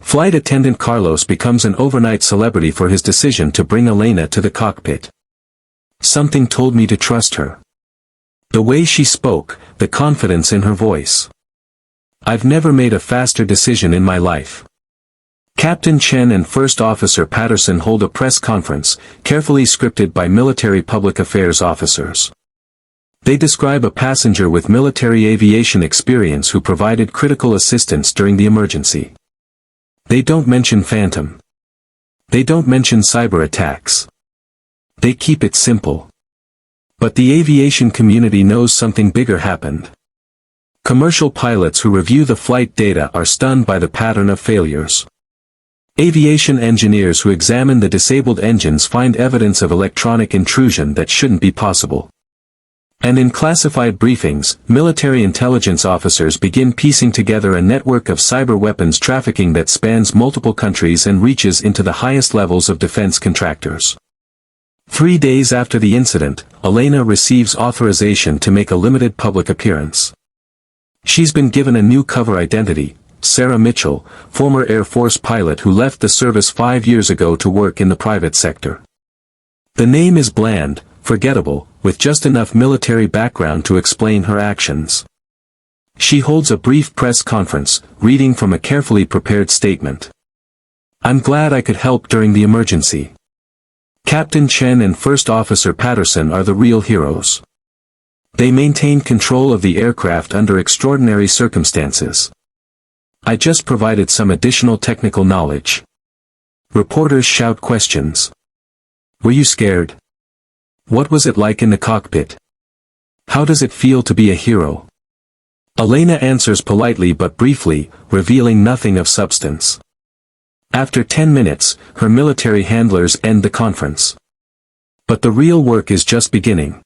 Flight attendant Carlos becomes an overnight celebrity for his decision to bring Elena to the cockpit. Something told me to trust her. The way she spoke, the confidence in her voice. I've never made a faster decision in my life. Captain Chen and First Officer Patterson hold a press conference, carefully scripted by military public affairs officers. They describe a passenger with military aviation experience who provided critical assistance during the emergency. They don't mention Phantom. They don't mention cyber attacks. They keep it simple. But the aviation community knows something bigger happened. Commercial pilots who review the flight data are stunned by the pattern of failures. Aviation engineers who examine the disabled engines find evidence of electronic intrusion that shouldn't be possible. And in classified briefings, military intelligence officers begin piecing together a network of cyber weapons trafficking that spans multiple countries and reaches into the highest levels of defense contractors. 3 days after the incident, Elena receives authorization to make a limited public appearance. She's been given a new cover identity, Sarah Mitchell, former Air Force pilot who left the service 5 years ago to work in the private sector. The name is bland, forgettable, with just enough military background to explain her actions. She holds a brief press conference, reading from a carefully prepared statement. I'm glad I could help during the emergency. Captain Chen and First Officer Patterson are the real heroes. They maintained control of the aircraft under extraordinary circumstances. I just provided some additional technical knowledge. Reporters shout questions. Were you scared? What was it like in the cockpit? How does it feel to be a hero? Elena answers politely but briefly, revealing nothing of substance. After 10 minutes, her military handlers end the conference. But the real work is just beginning.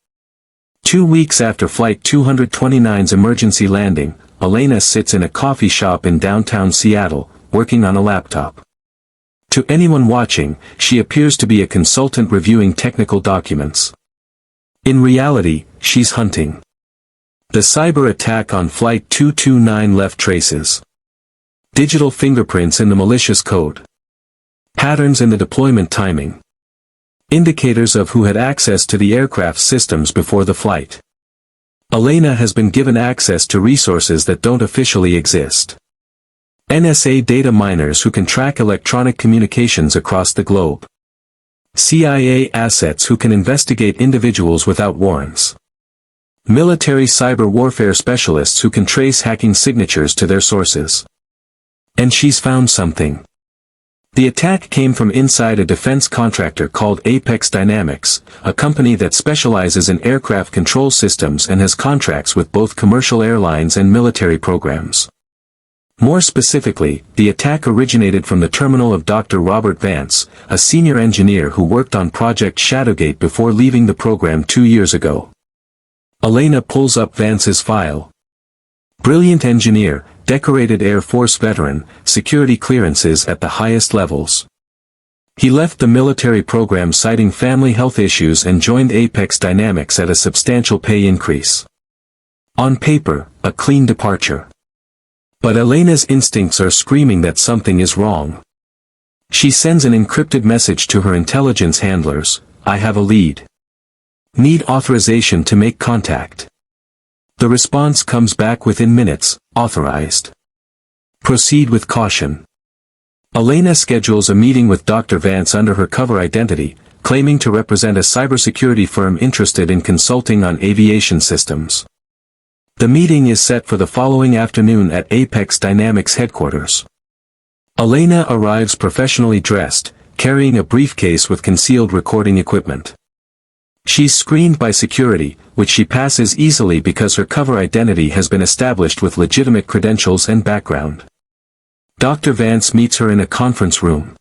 2 weeks after Flight 229's emergency landing, Elena sits in a coffee shop in downtown Seattle, working on a laptop. To anyone watching, she appears to be a consultant reviewing technical documents. In reality, she's hunting. The cyber attack on Flight 229 left traces. Digital fingerprints in the malicious code. Patterns in the deployment timing. Indicators of who had access to the aircraft's systems before the flight. Elena has been given access to resources that don't officially exist. NSA data miners who can track electronic communications across the globe. CIA assets who can investigate individuals without warrants. Military cyber warfare specialists who can trace hacking signatures to their sources. And she's found something. The attack came from inside a defense contractor called Apex Dynamics, a company that specializes in aircraft control systems and has contracts with both commercial airlines and military programs. More specifically, the attack originated from the terminal of Dr. Robert Vance, a senior engineer who worked on Project Shadowgate before leaving the program 2 years ago. Elena pulls up Vance's file. Brilliant engineer, decorated Air Force veteran, security clearances at the highest levels. He left the military program citing family health issues and joined Apex Dynamics at a substantial pay increase. On paper, a clean departure. But Elena's instincts are screaming that something is wrong. She sends an encrypted message to her intelligence handlers, "I have a lead. Need authorization to make contact." The response comes back within minutes, "Authorized. Proceed with caution." Elena schedules a meeting with Dr. Vance under her cover identity, claiming to represent a cybersecurity firm interested in consulting on aviation systems. The meeting is set for the following afternoon at Apex Dynamics headquarters. Elena arrives professionally dressed, carrying a briefcase with concealed recording equipment. She's screened by security, which she passes easily because her cover identity has been established with legitimate credentials and background. Dr. Vance meets her in a conference room.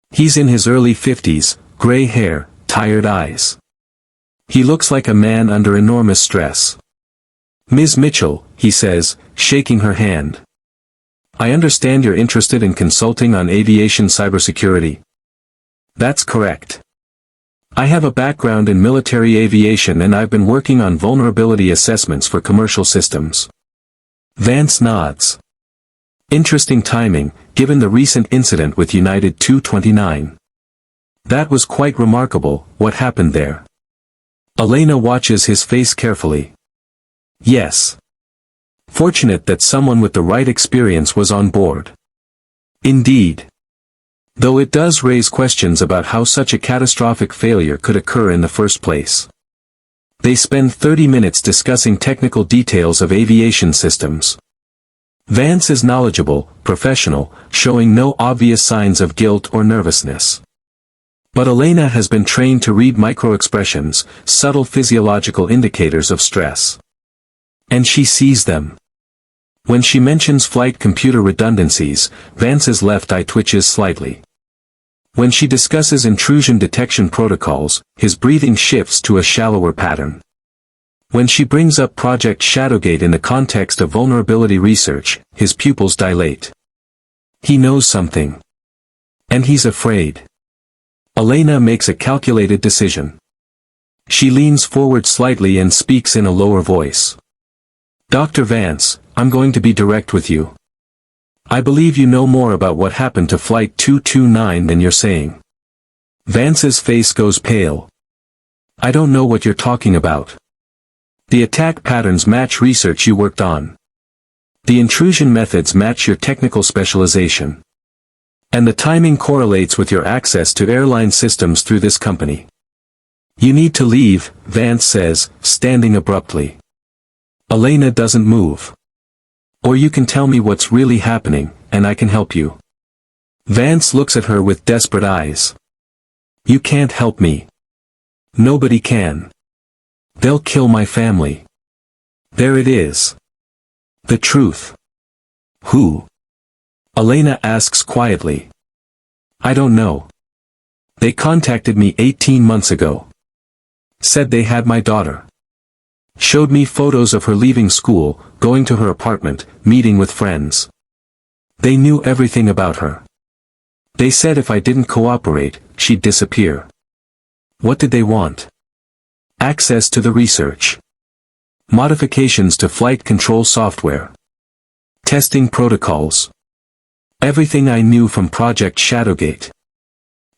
He's in his early 50s, gray hair, tired eyes. He looks like a man under enormous stress. "Ms. Mitchell," he says, shaking her hand. "I understand you're interested in consulting on aviation cybersecurity." "That's correct. I have a background in military aviation and I've been working on vulnerability assessments for commercial systems." Vance nods. Interesting timing, given the recent incident with United 229. "That was quite remarkable. What happened there?" Elena watches his face carefully. "Yes. Fortunate that someone with the right experience was on board." "Indeed. Though it does raise questions about how such a catastrophic failure could occur in the first place." They spend 30 minutes discussing technical details of aviation systems. Vance is knowledgeable, professional, showing no obvious signs of guilt or nervousness. But Elena has been trained to read micro-expressions, subtle physiological indicators of stress. And she sees them. When she mentions flight computer redundancies, Vance's left eye twitches slightly. When she discusses intrusion detection protocols, his breathing shifts to a shallower pattern. When she brings up Project Shadowgate in the context of vulnerability research, his pupils dilate. He knows something. And he's afraid. Elena makes a calculated decision. She leans forward slightly and speaks in a lower voice. "Dr. Vance, I'm going to be direct with you. I believe you know more about what happened to Flight 229 than you're saying." Vance's face goes pale. "I don't know what you're talking about. The attack patterns match research you worked on. The intrusion methods match your technical specialization. And the timing correlates with your access to airline systems through this company. You need to leave," Vance says, standing abruptly. Elena doesn't move. "Or you can tell me what's really happening, and I can help you." Vance looks at her with desperate eyes. "You can't help me. Nobody can. They'll kill my family. There it is. The truth." "Who?" Elena asks quietly. "I don't know. They contacted me 18 months ago. Said they had my daughter. Showed me photos of her leaving school, going to her apartment, meeting with friends. They knew everything about her. They said if I didn't cooperate, she'd disappear. What did they want? Access to the research. Modifications to flight control software. Testing protocols. Everything I knew from Project Shadowgate.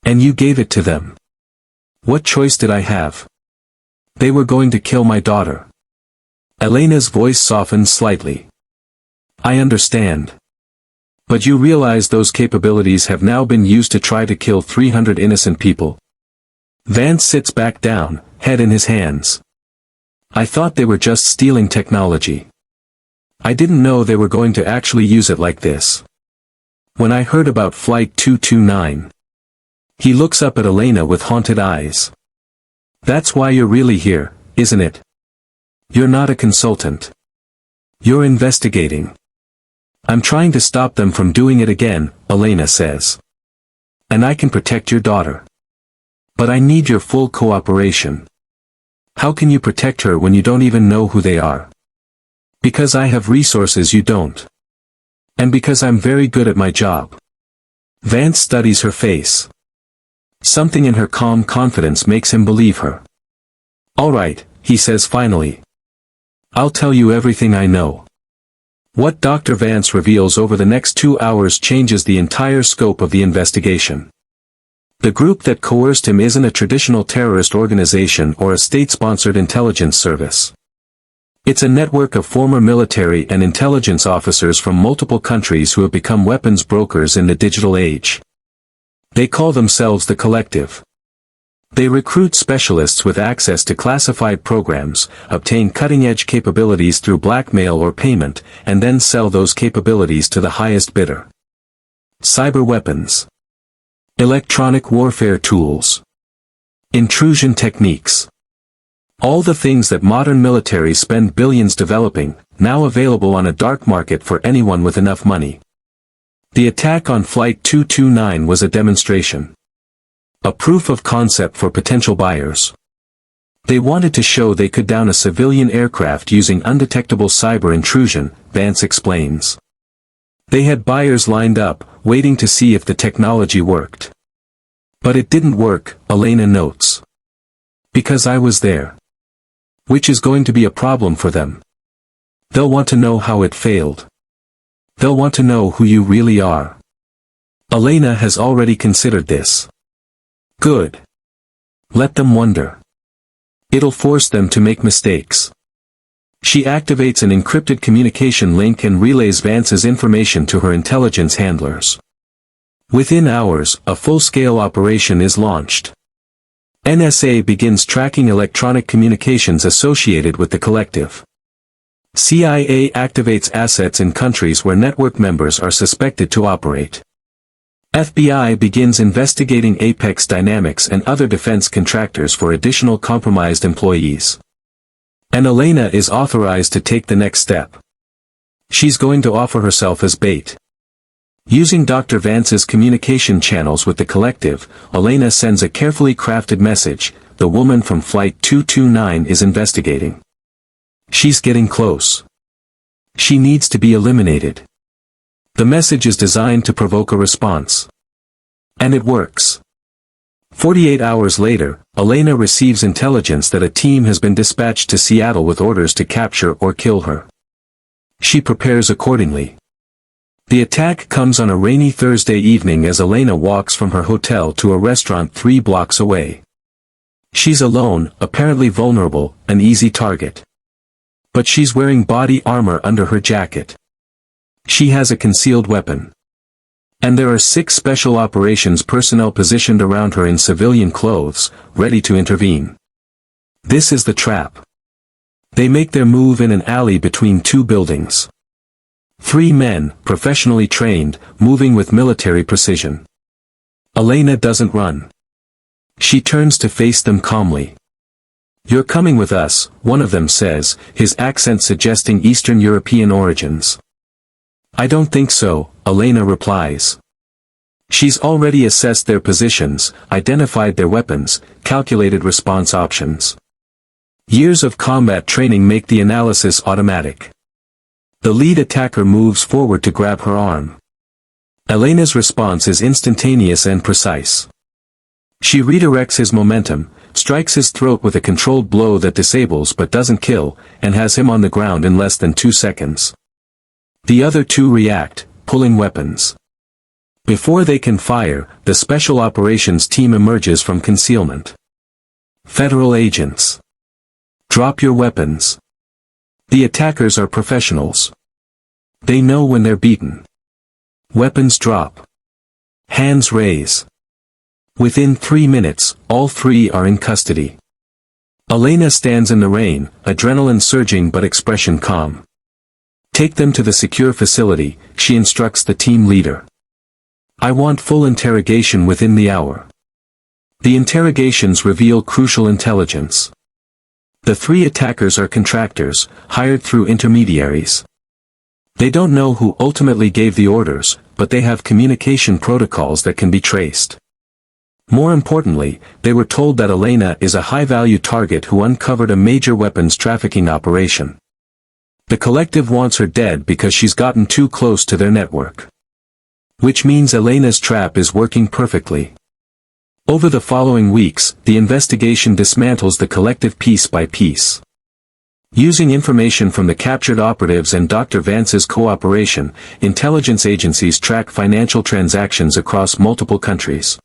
And you gave it to them. What choice did I have? They were going to kill my daughter." Elena's voice softened slightly. "I understand. But you realize those capabilities have now been used to try to kill 300 innocent people?" Vance sits back down, head in his hands. "I thought they were just stealing technology. I didn't know they were going to actually use it like this. When I heard about Flight 229. He looks up at Elena with haunted eyes. That's why you're really here, isn't it? You're not a consultant. You're investigating. I'm trying to stop them from doing it again, Elena says. And I can protect your daughter. But I need your full cooperation. How can you protect her when you don't even know who they are? Because I have resources you don't. And because I'm very good at my job. Vance studies her face. Something in her calm confidence makes him believe her. All right, he says finally. I'll tell you everything I know. What Dr. Vance reveals over the next 2 hours changes the entire scope of the investigation. The group that coerced him isn't a traditional terrorist organization or a state-sponsored intelligence service. It's a network of former military and intelligence officers from multiple countries who have become weapons brokers in the digital age. They call themselves the Collective. They recruit specialists with access to classified programs, obtain cutting-edge capabilities through blackmail or payment, and then sell those capabilities to the highest bidder. Cyber weapons. Electronic warfare tools. Intrusion techniques. All the things that modern militaries spend billions developing, now available on a dark market for anyone with enough money. The attack on Flight 229 was a demonstration. A proof of concept for potential buyers. They wanted to show they could down a civilian aircraft using undetectable cyber intrusion, Vance explains. They had buyers lined up, waiting to see if the technology worked. But it didn't work, Elena notes. Because I was there. Which is going to be a problem for them. They'll want to know how it failed. They'll want to know who you really are. Elena has already considered this. Good. Let them wonder. It'll force them to make mistakes. She activates an encrypted communication link and relays Vance's information to her intelligence handlers. Within hours, a full-scale operation is launched. NSA begins tracking electronic communications associated with the Collective. CIA activates assets in countries where network members are suspected to operate. FBI begins investigating Apex Dynamics and other defense contractors for additional compromised employees. And Elena is authorized to take the next step. She's going to offer herself as bait. Using Dr. Vance's communication channels with the Collective, Elena sends a carefully crafted message: the woman from Flight 229 is investigating. She's getting close. She needs to be eliminated. The message is designed to provoke a response. And it works. 48 hours later, Elena receives intelligence that a team has been dispatched to Seattle with orders to capture or kill her. She prepares accordingly. The attack comes on a rainy Thursday evening as Elena walks from her hotel to a restaurant 3 blocks away. She's alone, apparently vulnerable, an easy target. But she's wearing body armor under her jacket. She has a concealed weapon. And there are 6 special operations personnel positioned around her in civilian clothes, ready to intervene. This is the trap. They make their move in an alley between 2 buildings. 3 men, professionally trained, moving with military precision. Elena doesn't run. She turns to face them calmly. "You're coming with us," one of them says, his accent suggesting Eastern European origins. "I don't think so," Elena replies. She's already assessed their positions, identified their weapons, calculated response options. Years of combat training make the analysis automatic. The lead attacker moves forward to grab her arm. Elena's response is instantaneous and precise. She redirects his momentum, strikes his throat with a controlled blow that disables but doesn't kill, and has him on the ground in less than 2 seconds. The other 2 react, pulling weapons. Before they can fire, the Special Operations team emerges from concealment. Federal agents. Drop your weapons. The attackers are professionals. They know when they're beaten. Weapons drop. Hands raise. Within 3 minutes, all 3 are in custody. Elena stands in the rain, adrenaline surging but expression calm. "Take them to the secure facility," she instructs the team leader. I want full interrogation within the hour. The interrogations reveal crucial intelligence. The three attackers are contractors, hired through intermediaries. They don't know who ultimately gave the orders, but they have communication protocols that can be traced. More importantly, they were told that Elena is a high-value target who uncovered a major weapons trafficking operation. The collective wants her dead because she's gotten too close to their network. Which means Elena's trap is working perfectly. Over the following weeks, the investigation dismantles the collective piece by piece. Using information from the captured operatives and Dr. Vance's cooperation, intelligence agencies track financial transactions across multiple countries.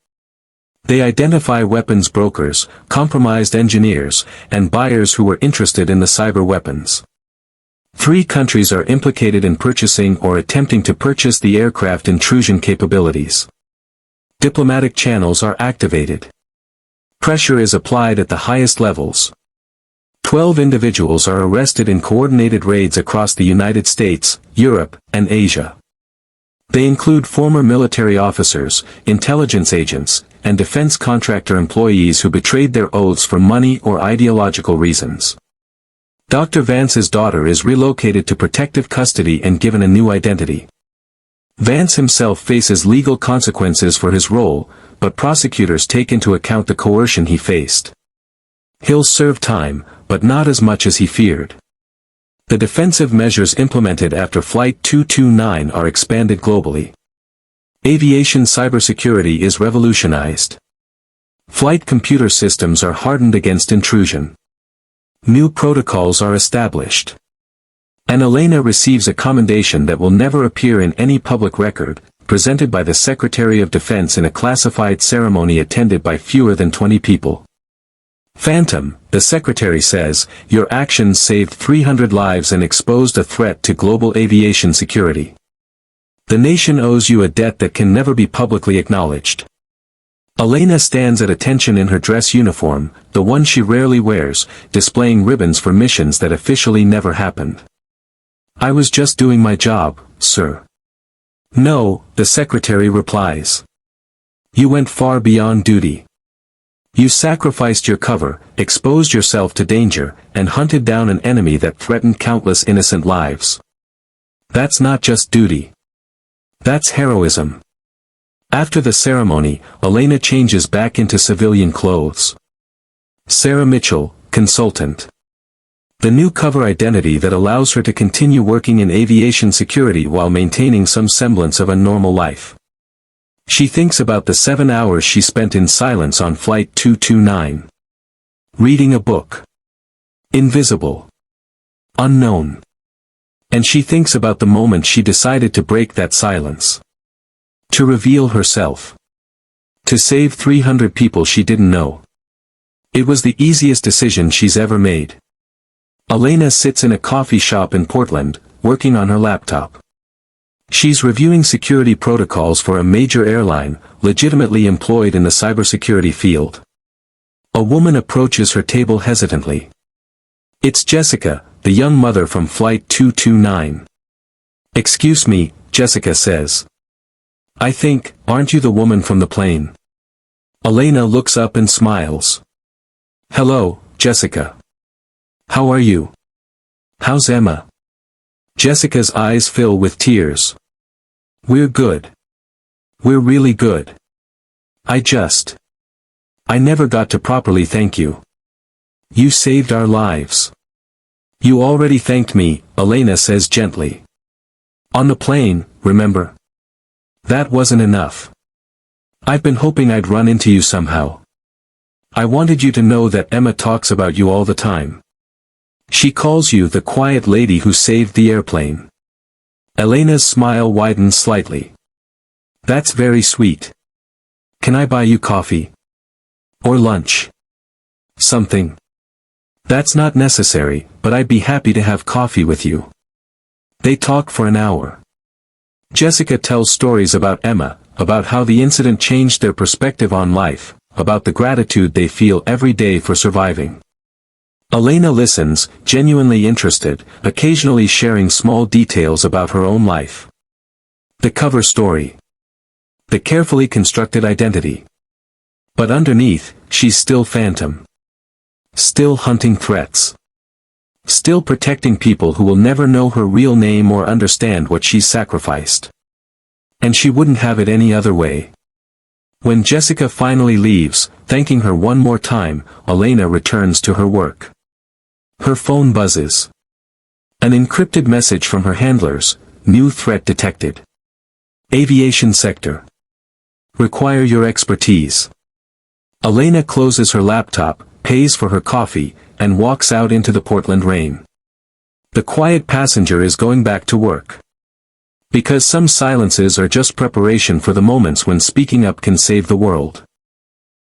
They identify weapons brokers, compromised engineers, and buyers who were interested in the cyber weapons. 3 countries are implicated in purchasing or attempting to purchase the aircraft intrusion capabilities. Diplomatic channels are activated. Pressure is applied at the highest levels. 12 individuals are arrested in coordinated raids across the United States, Europe, and Asia. They include former military officers, intelligence agents, and defense contractor employees who betrayed their oaths for money or ideological reasons. Dr. Vance's daughter is relocated to protective custody and given a new identity. Vance himself faces legal consequences for his role, but prosecutors take into account the coercion he faced. He'll serve time, but not as much as he feared. The defensive measures implemented after Flight 229 are expanded globally. Aviation cybersecurity is revolutionized. Flight computer systems are hardened against intrusion. New protocols are established. And Elena receives a commendation that will never appear in any public record, presented by the Secretary of Defense in a classified ceremony attended by fewer than 20 people. Phantom, the Secretary says, your actions saved 300 lives and exposed a threat to global aviation security. The nation owes you a debt that can never be publicly acknowledged. Elena stands at attention in her dress uniform, the one she rarely wears, displaying ribbons for missions that officially never happened. I was just doing my job, sir. No, the Secretary replies. You went far beyond duty. You sacrificed your cover, exposed yourself to danger, and hunted down an enemy that threatened countless innocent lives. That's not just duty. That's heroism. After the ceremony, Elena changes back into civilian clothes. Sarah Mitchell, consultant. The new cover identity that allows her to continue working in aviation security while maintaining some semblance of a normal life. She thinks about the 7 hours she spent in silence on Flight 229. Reading a book. Invisible. Unknown. And she thinks about the moment she decided to break that silence. To reveal herself. To save 300 people she didn't know. It was the easiest decision she's ever made. Elena sits in a coffee shop in Portland, working on her laptop. She's reviewing security protocols for a major airline, legitimately employed in the cybersecurity field. A woman approaches her table hesitantly. It's Jessica, the young mother from Flight 229. Excuse me, Jessica says. I think, aren't you the woman from the plane? Elena looks up and smiles. Hello, Jessica. How are you? How's Emma? Jessica's eyes fill with tears. We're good. We're really good. I never got to properly thank you. You saved our lives. You already thanked me, Elena says gently. On the plane, remember? That wasn't enough. I've been hoping I'd run into you somehow. I wanted you to know that Emma talks about you all the time. She calls you the quiet lady who saved the airplane. Elena's smile widens slightly. That's very sweet. Can I buy you coffee? Or lunch? Something. That's not necessary, but I'd be happy to have coffee with you. They talk for an hour. Jessica tells stories about Emma, about how the incident changed their perspective on life, about the gratitude they feel every day for surviving. Elena listens, genuinely interested, occasionally sharing small details about her own life. The cover story. The carefully constructed identity. But underneath, she's still Phantom. Still hunting threats. Still protecting people who will never know her real name or understand what she's sacrificed. And she wouldn't have it any other way. When Jessica finally leaves, thanking her one more time, Elena returns to her work. Her phone buzzes. An encrypted message from her handlers: new threat detected. Aviation sector. Require your expertise. Elena closes her laptop, pays for her coffee, and walks out into the Portland rain. The quiet passenger is going back to work. Because some silences are just preparation for the moments when speaking up can save the world.